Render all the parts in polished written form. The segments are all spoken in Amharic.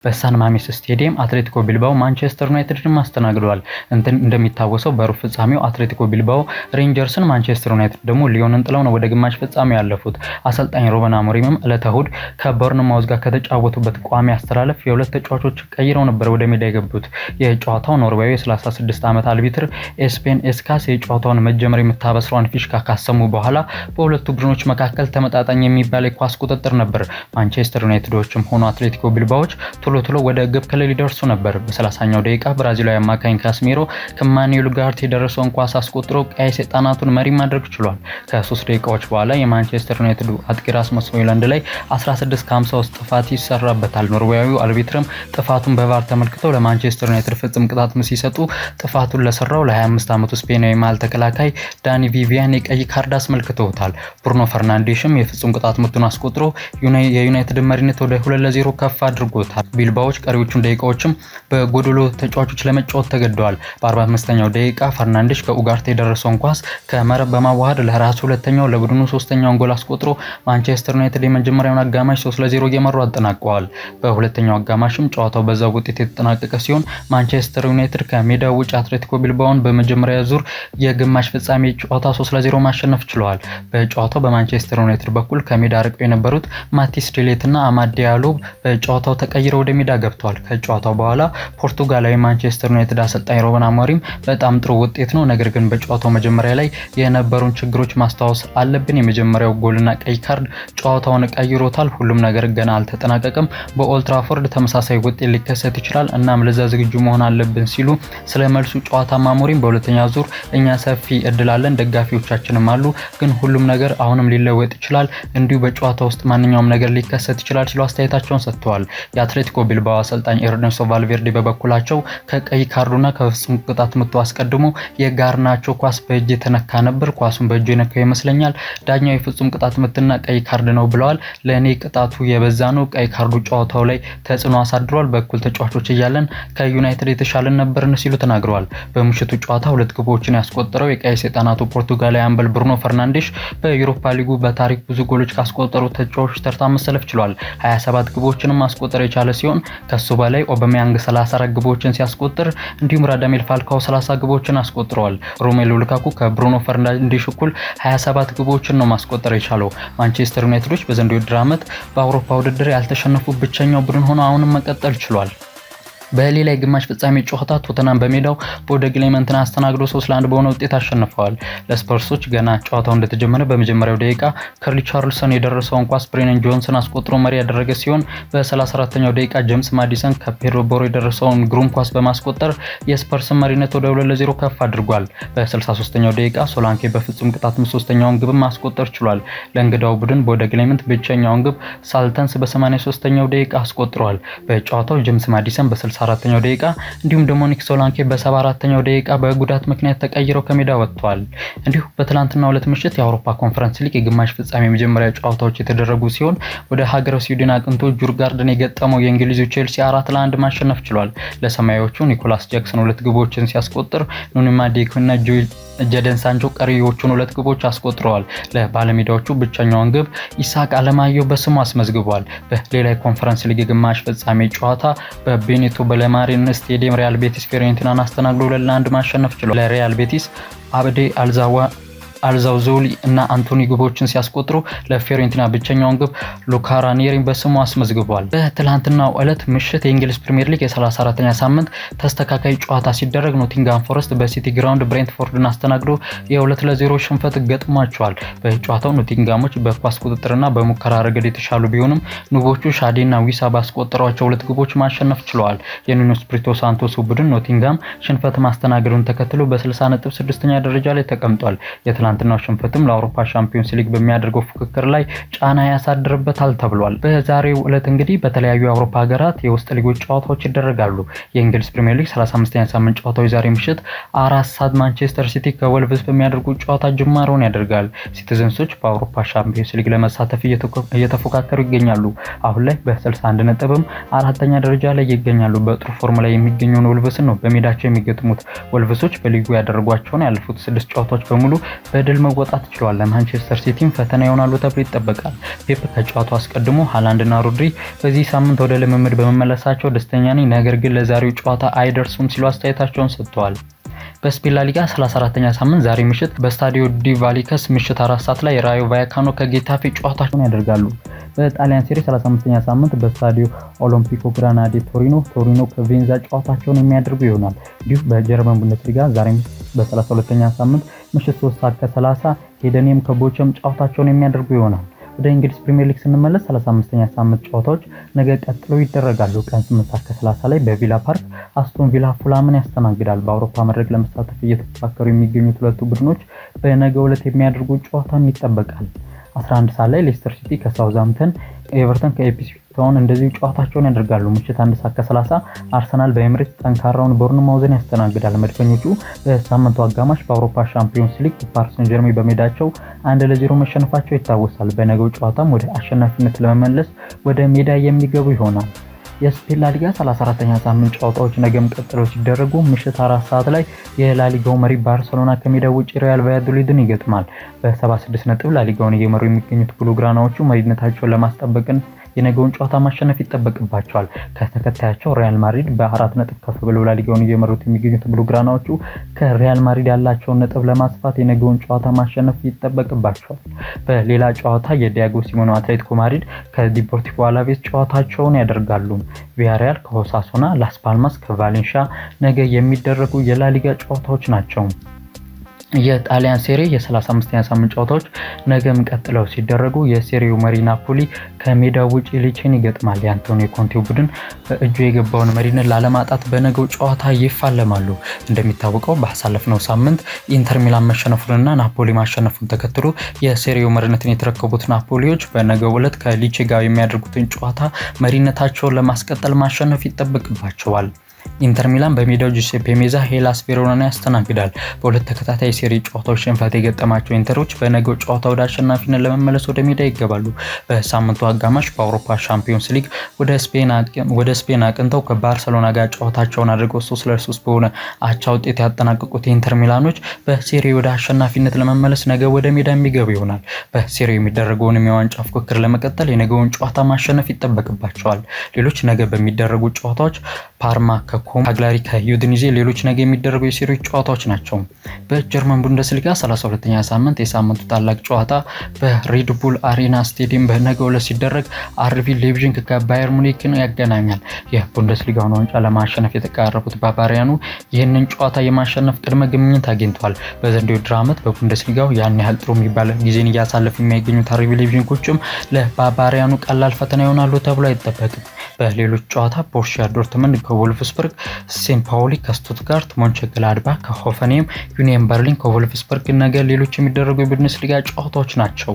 በሳን ማሜስ ስቴዲየም አትሌቲኮ ቢልባኦ ማንቸስተር ዩናይትድን አስተናግዷል። እንደሚታወሰው በሩብ ፍጻሜው አትሌቲኮ ቢልባኦ ሬንጀርስን፣ ማንቸስተር ዩናይትድ ደግሞ ሊዮንን ጥለው ነው ወደ ግማሽ ፍጻሜው ያለፉት። አሰልጣኝ ሩበን አሞሪምም ዕለተ እሁድ ከቦርንማውዝ ጋር ከተጫወቱበት ቋሚ አስተላለፍ የሁለት ተጫዋቾች ቀይረው ነበር ወደ ሜዳ የገቡት። የጨዋታው ኖርዌያዊ የ36 ዓመት አልቢትር ኤስፔን ኤስካስ የጨዋታውን መጀመር የምታበስረውን ፊሽካ ካሰሙ በኋላ በሁለቱ ቡድኖች መካከል ተመጣጣኝ የሚባል የኳስ ቁጥጥር ነበር። ማንቸስተር ዩናይትዶችም ሆኑ አትሌቲኮ ቢልባኦች ቶሎ ወደ ግብ ክልል ይደርሱ ነበር። በ30ኛው ደቂቃ ብራዚላዊ አማካኝ ካስሜሮ ከማኑኤል ኡጋርቴ የደረሰውን ኳስ አስቆጥሮ ቀይ ሰይጣናቱን መሪ ማድረግ ችሏል። ከ3 ደቂቃዎች በኋላ የማንቸስተር ዩናይትድ አጥቂ ራስመስ ሆይሉንድ ላይ 16:50 ውስጥ ጥፋት ይሰራበታል። ኖርዌያዊው አልቢትርም ጥፋቱን በቫር ተመልክተው ለማንቸስተር ዩናይትድ ፍጹም ቅጣት ምት ሲሰጡ ጥፋቱን ለሰራው ለ25 ዓመቱ ስፔናዊ መሃል ተከላካይ ዳኒ ቪቪያን የቀይ ካርድ አስመልክተውታል። ብሩኖ ፈርናንዴሽም የፍጹም ቅጣት ምቱን አስቆጥሮ የዩናይትድ መሪነት ወደ 2-0 ከፍ አድርጎታል። ቢልባኦች ቀሪዎቹን ደቂቃዎችም በጎዶሎ ተጫዋቾች ለመጫወት ተገደዋል። በ45ኛው ደቂቃ ፈርናንዴሽ ከኡጋርቴ የደረሰውን ኳስ ከመረብ በማዋሃድ ለራሱ ሁለተኛው ለቡድኑ ሶስተኛውን ጎል አስቆጥሮ ማንቸስተር ዩናይትድ የመጀመሪያውን አጋማሽ 3-0 እየመሩ አጠናቀዋል። በሁለተኛው አጋማሽም ጨዋታው በዛው ውጤት የተጠናቀቀ ሲሆን ማንቸስተር ዩናይትድ ከሜዳው ውጭ አትሌቲኮ ቢልባኦን በመጀመሪያ ዙር የግማሽ ፍጻሜ ጨዋታ 3-0 ማሸነፍ ችለዋል። በጨዋታው በማንቸስተር ዩናይትድ በኩል ከሜዳ ርቀው የነበሩት ማቲስ ዲሌት እና አማድ ዲያሎ በጨዋታው ተቀይረው ወደ ሜዳ ገብቷል። ከጨዋታው በኋላ ፖርቱጋላዊ ማንቸስተር ዩናይትድ አሰልጣኝ ሩበን አሞሪም በጣም ጥሩ ውጤት ነው፣ ነገር ግን በጨዋታው መጀመሪያ ላይ የነበሩን ችግሮች ማስታወስ አለብን። የመጀመሪያው ጎልና ቀይ ካርድ ጨዋታውን ቀይሮታል። ሁሉም ነገር ገና አልተጠናቀቀም። በኦልድ ትራፎርድ ተመሳሳይ ውጤት ሊከሰት ይችላል፣ እናም ለዛ ዝግጁ መሆን አለብን ሲሉ ስለ መልሱ ጨዋታ አሞሪም በሁለተኛ ዙር እኛ ሰፊ እድል አለን፣ ደጋፊዎቻችንም አሉ፣ ግን ሁሉም ነገር አሁንም ሊለወጥ ይችላል፣ እንዲሁ በጨዋታ ውስጥ ማንኛውም ነገር ሊከሰት ይችላል ሲሉ አስተያየታቸውን ሰጥተዋል። የአትሌቲኮ ቢልባኦ አሰልጣኝ ኤርኔስቶ ቫልቬርዴ በበኩላቸው ከቀይ ካርዱና ከፍጹም ቅጣት ምቱ አስቀድሞ የጋርናቾ ኳስ በእጅ የተነካ ነበር፣ ኳሱን በእጁ የነካው ይመስለኛል፣ ዳኛው የፍጹም ቅጣት ምትና ቀይ ካርድ ነው ብለዋል። ለእኔ ቅጣቱ የበዛ ነው፣ ቀይ ካርዱ ጨዋታው ላይ ተጽዕኖ አሳድሯል፣ በኩል ተጫዋቾች እያለን ከዩናይትድ የተሻለን ነበርን ሲሉ ተናግረዋል። በምሽቱ ጨዋታ 2 ግቦችን ያስቆጠረው የቀይ ሰይጣናቱ ፖርቱጋላዊ አምበል ብሩኖ ፈርናንዴሽ በዩሮፓ ሊጉ በታሪክ ብዙ ጎሎች ካስቆጠሩ ተጫዋቾች ተርታ መሰለፍ ችሏል። 27 ግቦችንም ማስቆጠር የቻለ ሲሆን ከሱ በላይ ኦባሜያንግ 34 ግቦችን ሲያስቆጥር እንዲሁም ራዳሜል ፋልካኦ 30 ግቦችን አስቆጥረዋል። ሮሜሎ ሉካኩ ከብሩኖ ፈርናንዴሽ እኩል 27 ግቦችን ነው ማስቆጠር የቻለው። ማንቸስተር ዩናይትዶች በዘንድሮው የውድድር ዓመት በአውሮፓ ውድድር ያልተሸነፉ ብቸኛው ቡድን ሆኖ አሁንም መቀጠል ችሏል። በሌላ የግማሽ ፍጻሜ ጨዋታ ቶተናም በሜዳው ቦደ ግሊምትን አስተናግዶ 3-1 በሆነ ውጤት አሸንፈዋል። ለስፐርሶች ገና ጨዋታው እንደተጀመረ በመጀመሪያው ደቂቃ ከሪቻርልሰን የደረሰውን ኳስ ብሬነን ጆንሰን አስቆጥሮ መሪ ያደረገ ሲሆን በ34ኛው ደቂቃ ጄምስ ማዲሰን ከፔድሮ ቦሮ የደረሰውን ግሩም ኳስ በማስቆጠር የስፐርስን መሪነት ወደ 2-0 ከፍ አድርጓል። በ63ኛው ደቂቃ ሶላንኬ በፍጹም ቅጣት ምት ሶስተኛውን ግብ ማስቆጠር ችሏል። ለእንግዳው ቡድን ቦደ ግሊምት ብቸኛውን ግብ ሳልተንስ በ83ኛው ደቂቃ አስቆጥሯል። በጨዋታው ጄምስ ማዲሰን በ64ኛው ደቂቃ እንዲሁም ዶሚኒክ ሶላንኬ በ74ኛው ደቂቃ በጉዳት ምክንያት ተቀይረው ከሜዳ ወጥተዋል። እንዲሁ በትላንትናው ዕለት ምሽት የአውሮፓ ኮንፈረንስ ሊግ የግማሽ ፍጻሜ የመጀመሪያ ጨዋታዎች የተደረጉ ሲሆን ወደ ሀገረ ስዊድን አቅንቶ ጁርጋርደን የገጠመው የእንግሊዙ ቼልሲ 4-1 ማሸነፍ ችሏል። ለሰማያዊዎቹ ኒኮላስ ጃክሰን 2 ግቦችን ሲያስቆጥር ኑኒ ማዱኬ እና ጀደን ሳንቾ ቀሪዎቹን 2 ግቦች አስቆጥረዋል። ለባለሜዳዎቹ ብቸኛውን ግብ ኢሳቅ አለማየሁ በስሙ አስመዝግቧል። በሌላ የኮንፈረንስ ሊግ የግማሽ ፍጻሜ ጨዋታ በቤኒቶ በለማሪን ስቴዲየም ሪያል ቤቲስ ፊዮሬንቲናን አስተናግዶ 2-1 ማሸነፍ ችሏል። ለሪያል ቤቲስ አብዴ አልዛውዞሊ እና አንቶኒ ግቦችን ሲያስቆጥሩ ለፊዮሬንቲና ብቸኛውን ግብ ሉካ ራኒሪን በስሙ አስመዝግቧል። በትላንትናው ዕለት ምሽት የእንግሊዝ ፕሪሚየር ሊግ የ34ኛ ሳምንት ተስተካካይ ጨዋታ ሲደረግ ኖቲንጋም ፎረስት በሲቲ ግራውንድ ብሬንትፎርድን አስተናግዶ የ2-0 ሽንፈት ገጥሟቸዋል። በጨዋታው ኖቲንጋሞች በኳስ ቁጥጥርና በሙከራ ረገድ የተሻሉ ቢሆንም ኑቦቹ ሻዴና ዊሳ ባስቆጠሯቸው 2 ግቦች ማሸነፍ ችለዋል። የኑኖ ስፒሪቶ ሳንቶስ ቡድን ኖቲንጋም ሽንፈት ማስተናገዱን ተከትሎ በ60 ነጥብ 6ኛ ደረጃ ላይ ተቀምጧል። ትናንትናው ሽንፈትም ለአውሮፓ ሻምፒዮንስ ሊግ በሚያደርገው ፉክክር ላይ ጫና ያሳድርበታል ተብሏል። በዛሬው ዕለት እንግዲህ በተለያዩ የአውሮፓ ሀገራት የውስጥ ሊጎች ጨዋታዎች ይደረጋሉ። የእንግሊዝ ፕሪሚየር ሊግ 35ኛ ሳምንት ጨዋታዎች ዛሬ ምሽት 4 ሰዓት ማንቸስተር ሲቲ ከወልቭስ በሚያደርጉት ጨዋታ ጅማሮን ያደርጋል። ሲቲዘንሶች በአውሮፓ ሻምፒዮንስ ሊግ ለመሳተፍ እየተፎካከሩ ይገኛሉ። አሁን ላይ በ61 ነጥብም 4ኛ ደረጃ ላይ ይገኛሉ። በጥሩ ፎርም ላይ የሚገኙን ወልቭስን ነው በሜዳቸው የሚገጥሙት። ወልቭሶች በሊጉ ያደረጓቸውን ያለፉት 6 ጨዋታዎች በሙሉ በድል መወጣት ችሏል። ለማንቸስተር ሲቲም ፈተና ይሆናሉ ተብሎ ይጠበቃል። ፔፕ ከጨዋታው አስቀድሞ ሃላንድና ሮድሪ በዚህ ሳምንት ወደ ልምምድ በመመለሳቸው ደስተኛ ነኝ፣ ነገር ግን ለዛሬው ጨዋታ አይደርሱም ሲሉ አስተያየታቸውን ሰጥተዋል። በስፔን ላሊጋ 34ኛ ሳምንት ዛሬ ምሽት በስታዲዮ ዲ ቫሊከስ ምሽት 4 ሰዓት ላይ ራዮ ቫያካኖ ከጌታፌ ጨዋታቸውን ያደርጋሉ። በጣሊያን ሴሪ 35ኛ ሳምንት በስታዲዮ ኦሎምፒኮ ግራናዴ ቶሪኖ ከቬንዛ ጨዋታቸውን የሚያደርጉ ይሆናል። እንዲሁም በጀርመን ቡንደስሊጋ ዛሬ በ32ኛ ሳምንት ምሽት 3 ሰዓት ከ30 ሄደንየም ከቦቸም ጨዋታቸውን የሚያደርጉ ይሆናል። ወደ እንግሊዝ ፕሪሚየር ሊግ ስንመለስ 35ኛ ሳምንት ጨዋታዎች ነገ ቀጥለው ይደረጋሉ። ቀን 8 ሰዓት ከ30 ላይ በቪላ ፓርክ አስቶን ቪላ ፉላምን ያስተናግዳል። በአውሮፓ መድረክ ለመሳተፍ እየተፎካከሩ የሚገኙት ሁለቱ ቡድኖች በነገው ዕለት የሚያደርጉት ጨዋታም ይጠበቃል። 11 ሰዓት ላይ ሌስተር ሲቲ ከሳውዛምፕተን፣ ኤቨርተን ከኢፕስዊች ታውን እንደዚሁ ጨዋታቸውን ያደርጋሉ። ምሽት 1 ሰዓት ከ30 አርሰናል በኤምሬትስ ጠንካራውን ቦርንማውዝን ያስተናግዳል። መድፈኞቹ በሳምንቱ አጋማሽ በአውሮፓ ሻምፒዮንስ ሊግ ፓሪስ ሰን ጀርሜን በሜዳቸው 1-0 መሸነፋቸው ይታወሳል። በነገው ጨዋታም ወደ አሸናፊነት ለመመለስ ወደ ሜዳ የሚገቡ ይሆናል። የስፔን ላሊጋ 34ኛ ሳምንት ጨዋታዎች ነገም ቀጥለው ሲደረጉ ምሽት 4 ሰዓት ላይ የላሊጋው መሪ ባርሴሎና ከሜዳው ውጪ ሪያል ቫያዶሊድን ይገጥማል። በ76 ነጥብ ላሊጋውን እየመሩ የሚገኙት ብሉግራናዎቹ መሪነታቸውን ለማስጠበቅን የነገውን ጨዋታ ማሸነፍ ይጠበቅባቸዋል። ከተከታያቸው ሪያል ማድሪድ በ4 ነጥብ ከፍ ብለው ላሊጋውን እየመሩት የሚገኙት ብሉግራናዎቹ ከሪያል ማድሪድ ያላቸውን ነጥብ ለማስፋት የነገውን ጨዋታ ማሸነፍ ይጠበቅባቸዋል። በሌላ ጨዋታ የዲያጎ ሲሞኔ አትሌቲኮ ማድሪድ ከዲፖርቲቮ አላቬስ ጨዋታቸውን ያደርጋሉ። ቪያሪያል ከሆሳሶና፣ ላስ ፓልማስ ከቫሌንሺያ ነገ የሚደረጉ የላሊጋ ጨዋታዎች ናቸው። የጣሊያን ሴሪ የ35ኛ ሳምንት ጨዋታዎች ነገም ቀጥለው ሲደረጉ የሴሪው መሪ ናፖሊ ከሜዳው ውጪ ሊቼን ይገጥማል። የአንቶኒዮ ኮንቴው ቡድን በእጁ የገባውን መሪነት ላለማጣት በነገው ጨዋታ ይፋለማሉ። እንደሚታወቀው ባሳለፍነው ሳምንት ኢንተር ሚላን መሸነፉንና ናፖሊ ማሸነፉን ተከትሎ የሴሪው መሪነትን የተረከቡት ናፖሊዎች በነገው ዕለት ከሊቼ ጋር የሚያደርጉትን ጨዋታ መሪነታቸውን ለማስቀጠል ማሸነፍ ይጠበቅባቸዋል። ኢንተር ሚላን በሜዳው ጁሴፔ ሜዛ ሄላስ ቬሮናን ያስተናግዳል። በሁለት ተከታታይ ሴሪ ጨዋታዎች ሽንፈት የገጠማቸው ኢንተሮች በነገው ጨዋታ ወደ አሸናፊነት ለመመለስ ወደ ሜዳ ይገባሉ። በሳምንቱ አጋማሽ በአውሮፓ ሻምፒዮንስ ሊግ ወደ ስፔን አቅንተው ከባርሰሎና ጋር ጨዋታቸውን አድርገው 3-3 በሆነ አቻ ውጤት ያጠናቀቁት ኢንተር ሚላኖች በሴሪ ወደ አሸናፊነት ለመመለስ ነገ ወደ ሜዳ የሚገቡ ይሆናል። በሴሪ የሚደረገውን የዋንጫ ፉክክር ለመቀጠል የነገውን ጨዋታ ማሸነፍ ይጠበቅባቸዋል። ሌሎች ነገ በሚደረጉ ጨዋታዎች ፓርማ ካግላሪ ከዩዲኒዜ ሌሎች ነገ የሚደረጉ የሴሪዎች ጨዋታዎች ናቸው። በጀርመን ቡንደስሊጋ 32ኛ ሳምንት የሳምንቱ ታላቅ ጨዋታ በሬድቡል አሬና ስቴዲየም በነገው ዕለት ሲደረግ አርቢ ሌይፕዚግ ከባየር ሙኒክን ያገናኛል። የቡንደስሊጋውን ዋንጫ ለማሸነፍ የተቃረቡት ባቫሪያኑ ይህንን ጨዋታ የማሸነፍ ቅድመ ግምት አግኝተዋል። በዘንድሮው ውድድር ዓመት በቡንደስሊጋው ያን ያህል ጥሩ የሚባል ጊዜን እያሳለፉ የሚገኙት አርቢ ሌይፕዚጎችም ለባቫሪያኑ ቀላል ፈተና ይሆናሉ ተብሎ አይጠበቅም። በሌሎች ጨዋታ ቦሩሲያ ዶርትመንድ ከቮልፍስበርግ፣ ሴንት ፓውሊ ከስቱትጋርት፣ ሞንቸንግላድባህ ከሆፈንሄም፣ ዩኒየን በርሊን ከቮልፍስበርግ ነገ ሌሎች የሚደረጉ የቡንደስሊጋ ጨዋታዎች ናቸው።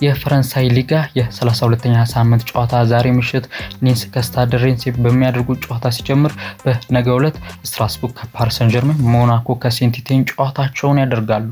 የፈረንሳይ ሊጋ የ32ኛ ሳምንት ጨዋታ ዛሬ ምሽት ኒስ ከስታድ ሬንስ በሚያደርጉት ጨዋታ ሲጀምር በነገው ዕለት ስትራስቡርግ ከፓሪስ ሰን ጀርሜን፣ ሞናኮ ከሴንት ኢቲየን ጨዋታቸውን ያደርጋሉ።